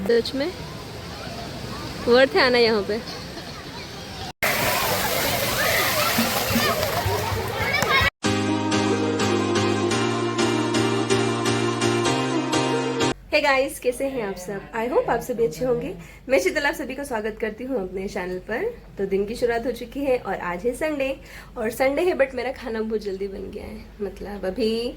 सच में वर्थ है आना यहाँ पे। हे गाइस, कैसे हैं आप सब? आई होप आप सभी अच्छे होंगे। मैं शीतल आप सभी का स्वागत करती हूँ अपने चैनल पर। तो दिन की शुरुआत हो चुकी है और आज है संडे। और संडे है बट मेरा खाना बहुत जल्दी बन गया है। मतलब अभी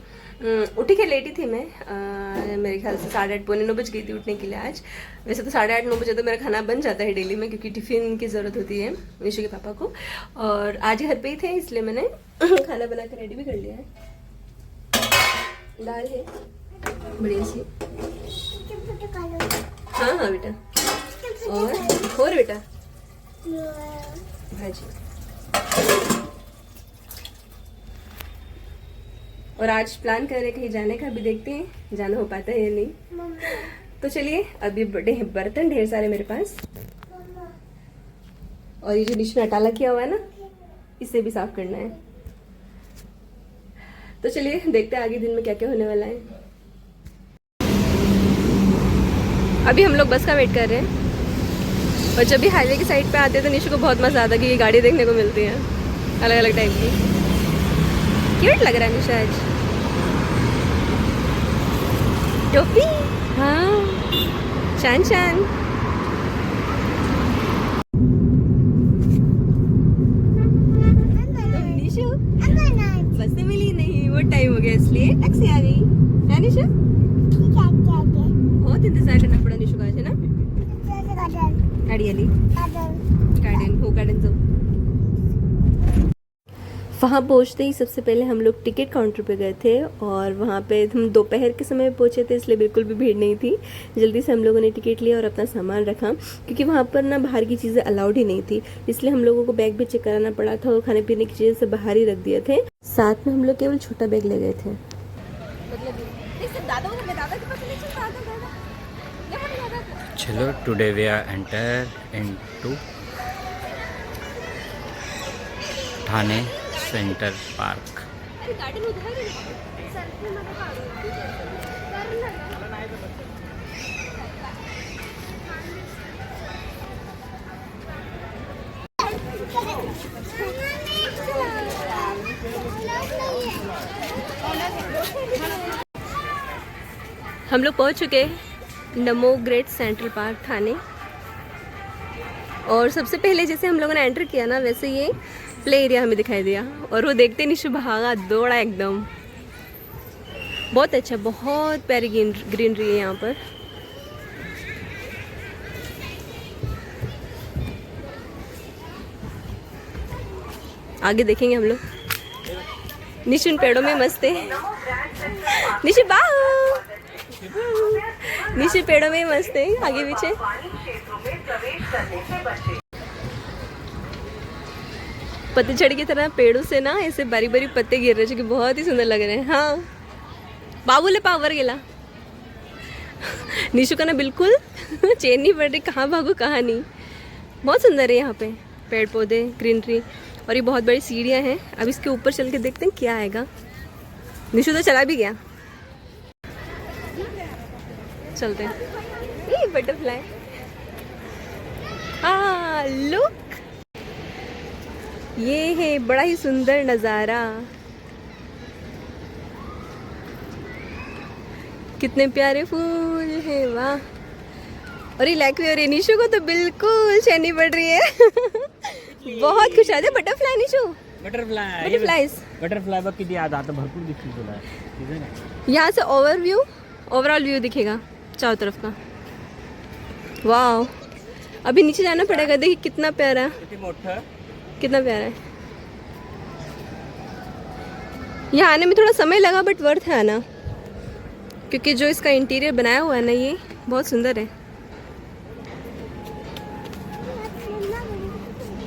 उठी के लेटी थी मैं, मेरे ख्याल से 8:30 पौने 9 बज गई थी उठने के लिए आज। वैसे तो 8:30 9 बजे तो मेरा खाना बन जाता है डेली में, क्योंकि टिफ़िन की ज़रूरत होती है निशु के पापा को। और आज घर पे ही थे इसलिए मैंने खाना बना कर रेडी भी कर लिया है। दाल है बढ़िया सी। हाँ हाँ बेटा। और बेटा भाजी। और आज प्लान कर रहे हैं कहीं जाने का, अभी देखते हैं जाना हो पाता है या नहीं। तो चलिए, अभी बड़े बर्तन ढेर सारे मेरे पास। और ये जो निशु ने अटाला किया हुआ है ना, इसे भी साफ करना है। तो चलिए देखते हैं आगे दिन में क्या क्या होने वाला है। अभी हम लोग बस का वेट कर रहे हैं। और जब भी हाईवे की साइड पे आते हैं तो निशु को बहुत मजा आता है कि ये गाड़ी देखने को मिलती है अलग अलग टाइप की। क्यूट लग रहा है निशु आज। टोपी, हाँ चान चान। निशु बस से मिली नहीं, वो टाइम हो गया इसलिए टैक्सी आ गई है। निशु बहुत इंतजार करना पड़ा निशु का, है ना? गाड़ी वाली गार्डन हो, गार्डन जाओ। वहाँ पहुँचते ही सबसे पहले हम लोग टिकट काउंटर पे गए थे। और वहाँ पे हम दोपहर के समय पहुँचे थे, इसलिए बिल्कुल भी भीड़ नहीं थी। जल्दी से हम लोगों ने टिकट लिया और अपना सामान रखा, क्योंकि वहाँ पर ना बाहर की चीज़ें अलाउड ही नहीं थी। इसलिए हम लोगों को बैग भी चेक कराना पड़ा था और खाने पीने की चीज़ें सब बाहर ही रख दिए थे। साथ में हम लोग केवल छोटा बैग ले गए थे। चलो, today we are enter into Thane centre park. हम लोग पहुंच चुके नमो ग्रेट सेंट्रल पार्क ठाणे। और सबसे पहले जैसे हम लोगों ने एंटर किया ना, वैसे ये प्ले एरिया हमें दिखाई दिया। और वो देखते निशु भागा दौड़ा एकदम। बहुत अच्छा, बहुत प्यारी ग्रीनरी है यहाँ पर। आगे देखेंगे हम लोग। निशु इन पेड़ों में मस्त है। निशु बाहु, निशु पेड़ों में मस्त है आगे पीछे। पतझड़ की तरह पेड़ों से ना ऐसे बारी बारी पत्ते गिर रहे, जो कि बहुत ही सुंदर लग रहे हैं। हाँ बाबूले पावर गेला। निशु का ना बिल्कुल चैन नहीं पड़ रही, कहाँ भागू कहाँ नहीं। बहुत सुंदर है यहाँ पे पेड़ पौधे, ग्रीनरी। और ये बहुत बड़ी सीढ़ियाँ हैं। अब इसके ऊपर चल के देखते हैं क्या आएगा। निशु तो चला भी गया। चलते हैं। ये बटरफ्लाई, हाँ लुक, ये है बड़ा ही सुंदर नज़ारा। कितने प्यारे फूल हैं, वाह। और ये लैक और निशु को तो बिल्कुल चैनी पड़ रही है। बहुत खुश आते। बटरफ्लाई निशु, बटरफ्लाई बघ किती आज आता भरपूर दिसतील तुला, ठीक आहे ना? यहाँ से ओवरऑल व्यू दिखेगा चारों तरफ का। वाह, अभी नीचे जाना पड़ेगा। देखिए कितना प्यारा, कितना प्यारा है। यहाँ आने में थोड़ा समय लगा बट वर्थ है आना, क्योंकि जो इसका इंटीरियर बनाया हुआ है ना, ये बहुत सुंदर है।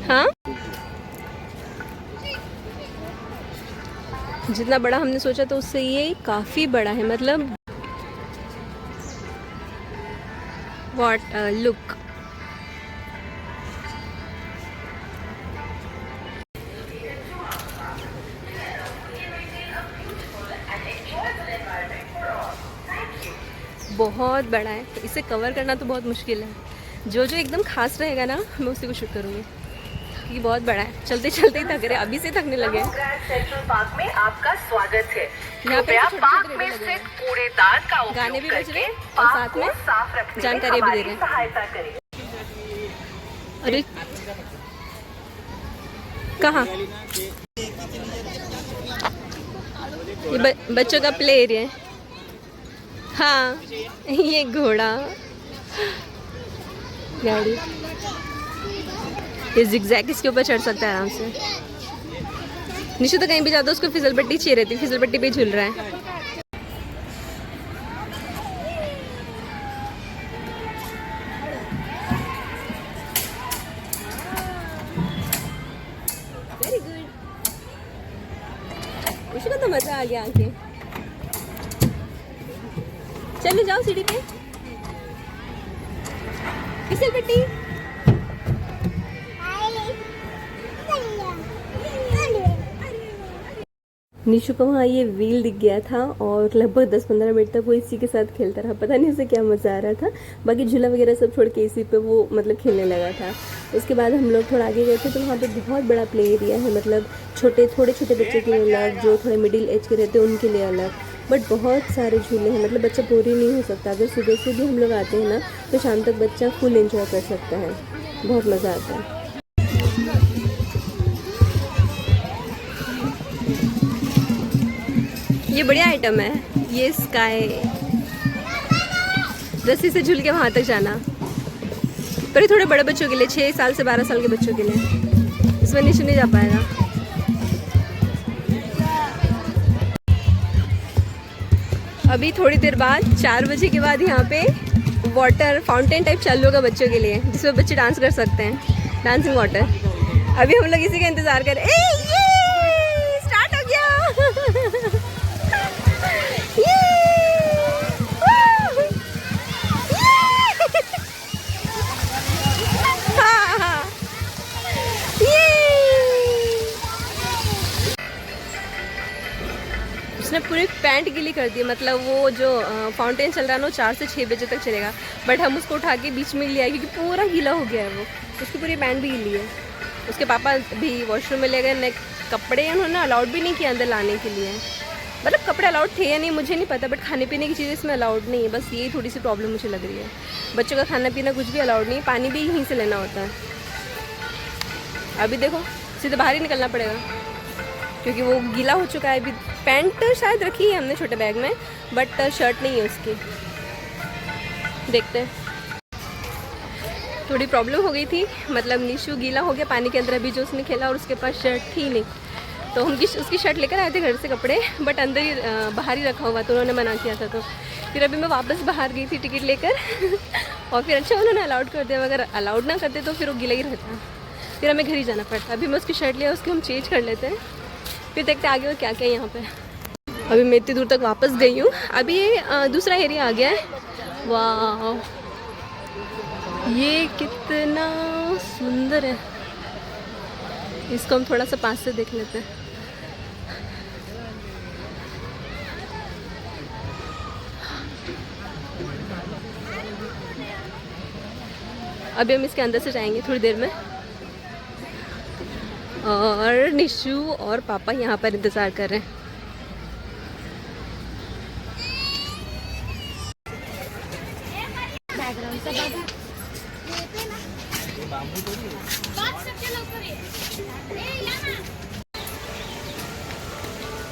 हाँ, जितना बड़ा हमने सोचा तो उससे ये काफ़ी बड़ा है। मतलब व्हाट अ लुक। बहुत बड़ा है, इसे कवर करना तो बहुत मुश्किल है। जो जो एकदम खास रहेगा ना मैं उसी को शूट करूँगी, क्योंकि बहुत बड़ा है। चलते चलते ही थक रहे, अभी से थकने लगे। सेंट्रल पार्क में आपका स्वागत है। यहाँ पे कृपया छोटे-छोटे पार्क रेडियो में लगे स्थित हैं। कूड़ेदान का गाने उपयोग भी बज रहे करके हैं और पार्क साथ को में साफ रखने में जानकारी भी दे हमारी रहे हैं। सहायता करें। अरे कहाँ? ये बच्चों का प्ले एरिया है। हाँ, ये घोड़ा गाड़ी, ये जिगजैग इसके ऊपर चढ़ सकता है आराम से। निशु तो कहीं भी जाता है उसको फिसल पट्टी चाहिए रहती, फिसल पट्टी पे झूल रहा है। वेरी गुड, निशु को तो मजा आ गया आके। चलो जाओ सीढ़ी पे, फिसल पट्टी। निशु को वहाँ ये व्हील दिख गया था और लगभग 10-15 मिनट तक वो इसी के साथ खेलता रहा। पता नहीं उसे क्या मज़ा आ रहा था। बाकी झूला वगैरह सब छोड़ के इसी पे वो मतलब खेलने लगा था। उसके बाद हम लोग थोड़ा आगे गए थे तो वहाँ पे बहुत बड़ा प्ले एरिया है, मतलब थोड़े छोटे बच्चों के लिए अलग, जो थोड़े मिडिल एज के रहते हैं उनके लिए अलग। बट बहुत सारे झूले हैं, मतलब बच्चा बोर ही नहीं हो सकता। अगर सुबह से भी हम लोग आते हैं ना तो शाम तक बच्चा फुल एंजॉय कर सकता है, बहुत मज़ा आता है। ये बढ़िया आइटम है, ये स्काई रस्सी से झूल के वहाँ तक जाना, पर ये थोड़े बड़े बच्चों के लिए, 6 साल से 12 साल के बच्चों के लिए। इसमें निशु नहीं जा पाएगा। अभी थोड़ी देर बाद 4 बजे के बाद यहाँ पे वाटर फाउंटेन टाइप चालू होगा बच्चों के लिए, जिसमें बच्चे डांस कर सकते हैं, डांसिंग वाटर। अभी हम लोग इसी का इंतजार कर रहे हैं। ये स्टार्ट हो गया। उसने पूरी पैंट गीली कर दी, मतलब वो जो फाउंटेन चल रहा है ना 4 से 6 बजे तक चलेगा, बट हम उसको उठा के बीच में लिया क्योंकि पूरा गीला हो गया है वो। उसकी पूरी पैंट भी गीली है। उसके पापा भी वॉशरूम में ले गए, न कपड़े उन्होंने अलाउड भी नहीं किया अंदर लाने के लिए। मतलब कपड़े अलाउड थे या नहीं मुझे नहीं पता, बट खाने पीने की चीज़ें इसमें अलाउड नहीं है। बस यही थोड़ी सी प्रॉब्लम मुझे लग रही है। बच्चों का खाना पीना कुछ भी अलाउड नहीं, पानी भी यहीं से लेना होता है। अभी देखो सीधे बाहर ही निकलना पड़ेगा क्योंकि वो गीला हो चुका है। अभी पैंट शायद रखी है हमने छोटे बैग में, बट शर्ट नहीं है उसकी। देखते हैं। थोड़ी प्रॉब्लम हो गई थी, मतलब निशु गीला हो गया पानी के अंदर अभी जो उसने खेला, और उसके पास शर्ट थी नहीं, तो हम उसकी शर्ट लेकर आए थे घर से कपड़े, बट अंदर ही बाहर ही रखा हुआ, तो उन्होंने मना किया था। तो फिर अभी मैं वापस बाहर गई थी टिकट लेकर और फिर अच्छा उन्होंने अलाउड कर दिया। अगर अलाउड ना करते तो फिर वो गीला ही रहता, फिर हमें घर ही जाना पड़ता। अभी मैं उसकी शर्ट लिया, उसकी हम चेंज कर लेते हैं, फिर देखते आगे और क्या क्या यहाँ पे। अभी मैं इतनी दूर तक वापस गई हूँ। अभी ये दूसरा एरिया आ गया है। वाह, ये कितना सुंदर है। इसको हम थोड़ा सा पास से देख लेते हैं। अभी हम इसके अंदर से जाएंगे थोड़ी देर में, और निशु और पापा यहाँ पर इंतज़ार कर रहे हैं।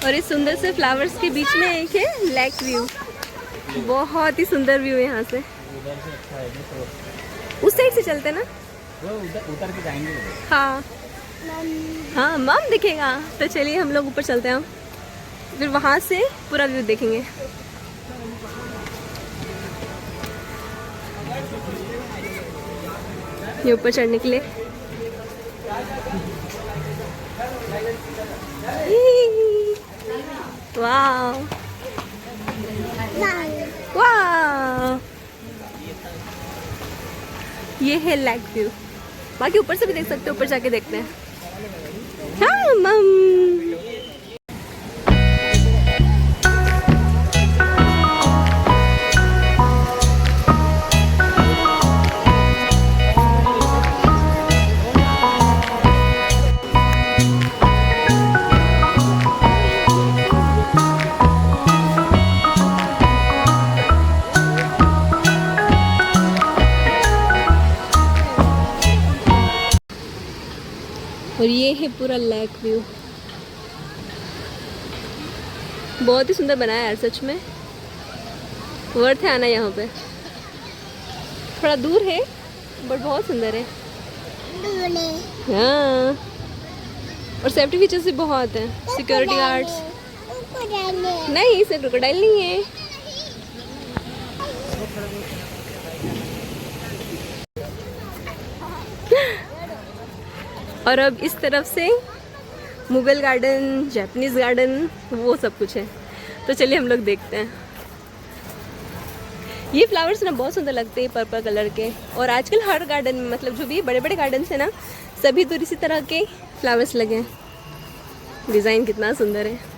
और इस सुंदर से फ्लावर्स के बीच में एक है लेक व्यू, बहुत ही सुंदर व्यू है यहाँ से। उस साइड से चलते ना, उतर के जाएंगे। हाँ हाँ मम दिखेगा, तो चलिए हम लोग ऊपर चलते हैं। हम फिर वहाँ से पूरा व्यू देखेंगे। ये ऊपर चढ़ने के लिए वाह वाह, ये है लेक व्यू। बाकी ऊपर से भी देख सकते हो, ऊपर जाके देखते हैं। हाँ मम, और ये है पूरा लेक व्यू, बहुत ही सुंदर बनाया यार सच में, वर्थ है आना यहाँ पे। थोड़ा दूर है बट बहुत सुंदर है। हाँ, और सेफ्टी फीचर्स भी बहुत हैं, सिक्योरिटी गार्ड्स। नहीं, इसे क्रोकोडाइल नहीं है। और अब इस तरफ से मुगल गार्डन, जापानीज गार्डन, वो सब कुछ है। तो चलिए हम लोग देखते हैं। ये फ्लावर्स ना बहुत सुंदर लगते हैं, पर्पल कलर के। और आजकल हर गार्डन में, मतलब जो भी बड़े बड़े गार्डन है ना, सभी तो इसी तरह के फ्लावर्स लगे हैं। डिज़ाइन कितना सुंदर है।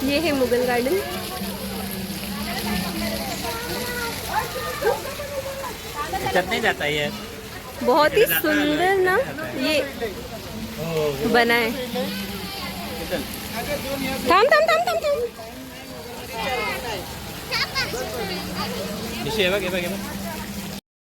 ये है मुगल गार्डन। नहीं जाता है। बहुत ही सुंदर ना ये बना है। थाम थाम थाम थाम थाम।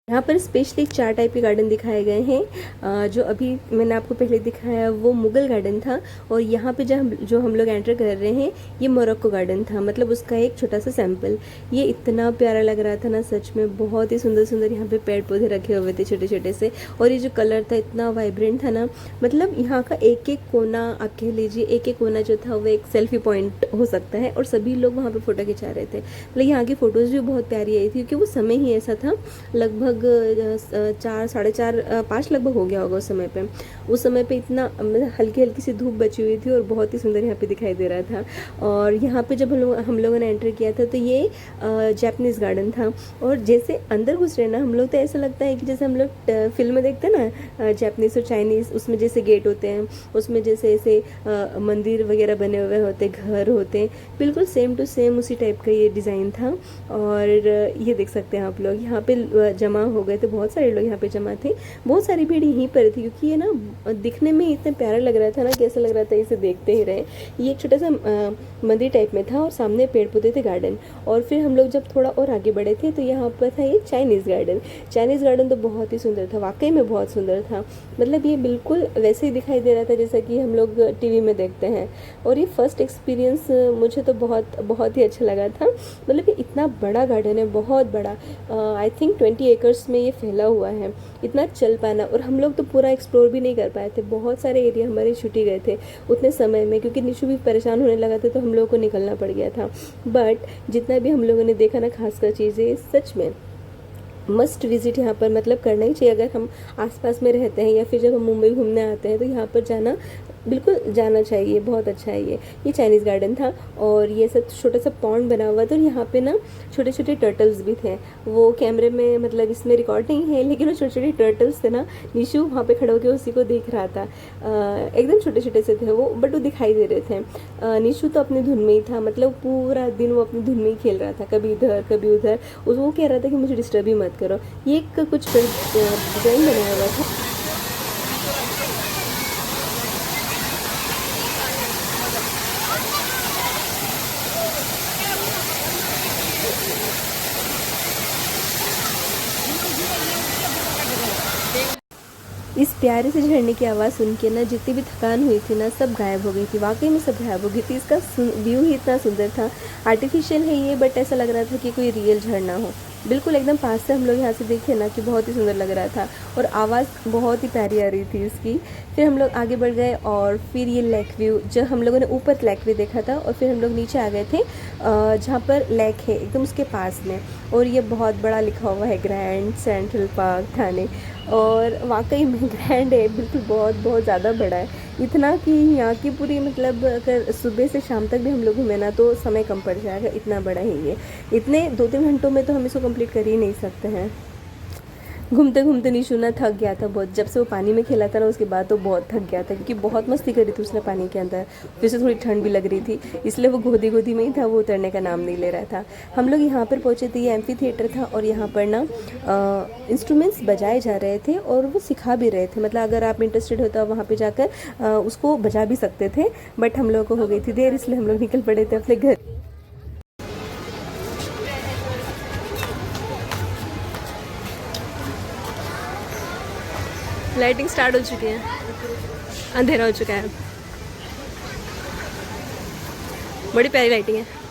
यहाँ पर स्पेशली 4 टाइप के गार्डन दिखाए गए हैं। जो अभी मैंने आपको पहले दिखाया वो मुगल गार्डन था, और यहाँ पे जो हम लोग एंटर कर रहे हैं ये मोरक्को गार्डन था, मतलब उसका एक छोटा सा सैंपल। ये इतना प्यारा लग रहा था ना सच में, बहुत ही सुंदर सुंदर यहाँ पे पेड़ पौधे रखे हुए थे छोटे छोटे से। और ये जो कलर था इतना वाइब्रेंट था ना, मतलब यहाँ का एक एक कोना आप कह लीजिए, एक एक कोना जो था वो एक सेल्फी पॉइंट हो सकता है। और सभी लोग वहाँ पर फोटो खिंचा रहे थे। मतलब यहाँ की फ़ोटोज़ भी बहुत प्यारी आई थी, क्योंकि वो समय ही ऐसा था, लगभग 4, साढ़े 4, 5 लगभग हो गया होगा उस समय पे। उस समय पे इतना हल्की हल्की सी धूप बची हुई थी और बहुत ही सुंदर यहाँ पे दिखाई दे रहा था। और यहाँ पे जब हम लोगों ने एंटर किया था तो ये जापानीज़ गार्डन था। और जैसे अंदर घुस रहे ना हम लोग, तो ऐसा लगता है कि जैसे हम लोग फिल्म में देखते हैं ना जापानीज़ और चाइनीज़, उसमें जैसे गेट होते हैं, उसमें जैसे ऐसे मंदिर वगैरह बने हुए होते, घर होते, बिल्कुल सेम टू सेम उसी टाइप का ये डिज़ाइन था। और ये देख सकते हैं आप लोग, यहाँ पे जमा हो गए थे, बहुत सारे लोग यहाँ पे जमा थे। बहुत सारी भीड़ यहीं पर थी, क्योंकि ये ना दिखने में इतना प्यारा लग रहा था ना, कैसा लग रहा था इसे देखते ही रहे। ये एक छोटा सा मंदिर टाइप में था और सामने पेड़ पौधे थे, गार्डन। और फिर हम लोग जब थोड़ा और आगे बढ़े थे तो यहाँ पर था ये चाइनीज़ गार्डन। चाइनीज़ गार्डन तो बहुत ही सुंदर था, वाकई में बहुत सुंदर था। मतलब ये बिल्कुल वैसे ही दिखाई दे रहा था जैसा कि हम लोग टीवी में देखते हैं। और ये फर्स्ट एक्सपीरियंस मुझे तो बहुत ही अच्छा लगा था। मतलब ये इतना बड़ा गार्डन है, बहुत बड़ा, आई थिंक 20 एकर्स में ये फैला हुआ है। इतना चल पाना, और हम लोग तो पूरा एक्सप्लोर भी नहीं कर पाए थे, बहुत सारे एरिया हमारे छूट ही गए थे उतने समय में, क्योंकि निशु भी परेशान होने लगा था तो हम लोगों को निकलना पड़ गया था। बट जितना भी हम लोगों ने देखा ना, खासकर चीज़ें सच में मस्ट विजिट यहाँ पर मतलब करना ही चाहिए। अगर हम आसपास में रहते हैं या फिर जब हम मुंबई घूमने आते हैं तो यहाँ पर जाना, बिल्कुल जाना चाहिए, बहुत अच्छा है ये चाइनीज़ गार्डन था। और ये सब छोटा सा पॉन्ड बना हुआ था, और यहाँ पे ना छोटे छोटे टर्टल्स भी थे। वो कैमरे में मतलब इसमें रिकॉर्ड नहीं है, लेकिन वो छोटे छोटे टर्टल्स थे ना, निशु वहाँ पे खड़ा होकर उसी को देख रहा था। एकदम छोटे छोटे से थे वो, बट वो दिखाई दे रहे थे। निशु तो अपनी धुन में ही था, मतलब पूरा दिन वो अपनी धुन में ही खेल रहा था, कभी इधर कभी उधर। वो कह रहा था कि मुझे डिस्टर्ब ही मत करो। ये एक कुछ डिज़ाइन बनाया हुआ था। इस प्यारे से झरने की आवाज़ सुन के ना जितनी भी थकान हुई थी ना, सब गायब हो गई थी। वाकई में सब गायब हो गई थी। इसका व्यू ही इतना सुंदर था। आर्टिफिशियल है ये, बट ऐसा लग रहा था कि कोई रियल झरना हो। बिल्कुल एकदम पास से हम लोग यहाँ से देखे ना कि बहुत ही सुंदर लग रहा था, और आवाज़ बहुत ही प्यारी आ रही थी इसकी। फिर हम लोग आगे बढ़ गए, और फिर ये लेक व्यू, जब हम लोगों ने ऊपर लेक व्यू देखा था, और फिर हम लोग नीचे आ गए थे जहाँ पर लेक है एकदम उसके पास में। और ये बहुत बड़ा लिखा हुआ है ग्रैंड सेंट्रल पार्क ठाणे, और वाकई में ग्रैंड है, बिल्कुल बहुत बहुत ज़्यादा बड़ा है। इतना कि यहाँ की पूरी मतलब अगर सुबह से शाम तक भी हम लोग घूमे ना तो समय कम पड़ जाएगा, इतना बड़ा है ये। इतने 2-3 घंटों में तो हम इसको कंप्लीट कर ही नहीं सकते हैं। घूमते घूमते निशु ना थक गया था बहुत। जब से वो पानी में खेला था ना उसके बाद तो बहुत थक गया था, क्योंकि बहुत मस्ती करी थी उसने पानी के अंदर। फिर से थोड़ी ठंड भी लग रही थी, इसलिए वो गोदी गोदी में ही था, वो उतरने का नाम नहीं ले रहा था। हम लोग यहाँ पर पहुँचे थे, ये एम्फी थिएटर था और यहाँ पर ना इंस्ट्रूमेंट्स बजाए जा रहे थे और वो सिखा भी रहे थे। मतलब अगर आप इंटरेस्टेड हो तो वहाँ पर जाकर उसको बजा भी सकते थे, बट हम लोग को हो गई थी देर, इसलिए हम लोग निकल पड़े थे अपने घर। लाइटिंग स्टार्ट हो चुकी है, अंधेरा हो चुका है, बड़ी प्यारी लाइटिंग है।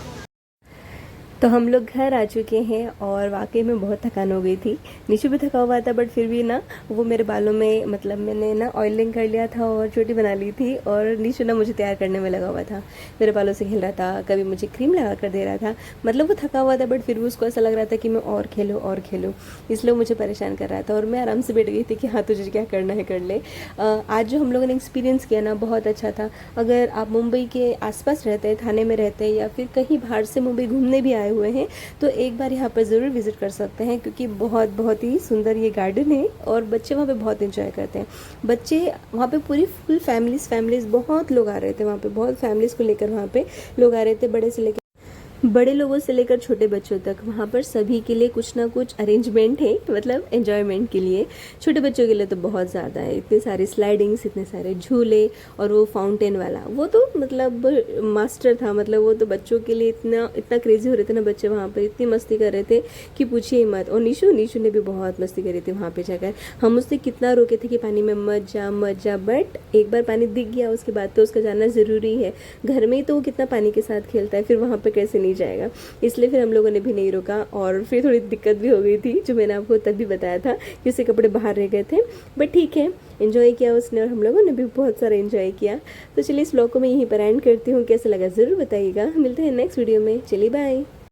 तो हम लोग घर आ चुके हैं और वाकई में बहुत थकान हो गई थी। निशु भी थका हुआ था, बट फिर भी ना वो मेरे बालों में, मतलब मैंने ना ऑयलिंग कर लिया था और चोटी बना ली थी, और निशु ना मुझे तैयार करने में लगा हुआ था, मेरे बालों से खेल रहा था, कभी मुझे क्रीम लगा कर दे रहा था। मतलब वो थका हुआ था, बट फिर भी उसको ऐसा लग रहा था कि मैं और खेलूँ, इसलिए वो मुझे परेशान कर रहा था। और मैं आराम से बैठ गई थी कि हाँ तुझे क्या करना है कर ले। आज जो हम लोगों ने एक्सपीरियंस किया ना बहुत अच्छा था। अगर आप मुंबई के आसपास रहते हैं, थाने में रहते हैं, या फिर कहीं बाहर से मुंबई घूमने भी आए हुए हैं, तो एक बार यहाँ पर ज़रूर विज़िट कर सकते हैं, क्योंकि बहुत ही सुंदर ये गार्डन है और बच्चे वहाँ पे बहुत एंजॉय करते हैं। बच्चे वहाँ पे पूरी फुल फैमिलीज़ बहुत लोग आ रहे थे वहाँ पे, बहुत फैमिलीज़ को लेकर वहाँ पे लोग आ रहे थे, बड़े लोगों से लेकर छोटे बच्चों तक। वहाँ पर सभी के लिए कुछ ना कुछ अरेंजमेंट है, मतलब एन्जॉयमेंट के लिए। छोटे बच्चों के लिए तो बहुत ज़्यादा है, इतने सारे स्लाइडिंग्स, इतने सारे झूले, और वो फाउंटेन वाला वो तो मतलब मास्टर था। मतलब वो तो बच्चों के लिए इतना क्रेजी हो रहे थे ना बच्चे, वहाँ पर इतनी मस्ती कर रहे थे कि पूछिए ही मत। और निशु ने भी बहुत मस्ती करी थी वहाँ पर जाकर। हम उससे कितना रोके थे कि पानी में मत जा, बट एक बार पानी दिख गया उसके बाद तो उसका जाना ज़रूरी है। घर में ही तो वो कितना पानी के साथ खेलता है, फिर वहाँ पर कैसे नहीं जाएगा। इसलिए फिर हम लोगों ने भी नहीं रोका, और फिर थोड़ी दिक्कत भी हो गई थी, जो मैंने आपको तभी बताया था कि उसके कपड़े बाहर रह गए थे। बट ठीक है, एंजॉय किया उसने और हम लोगों ने भी बहुत सारा एंजॉय किया। तो चलिए इस व्लॉग को मैं यहीं पर एंड करती हूँ। कैसा लगा ज़रूर बताइएगा। मिलते हैं नेक्स्ट वीडियो में। चलिए बाय।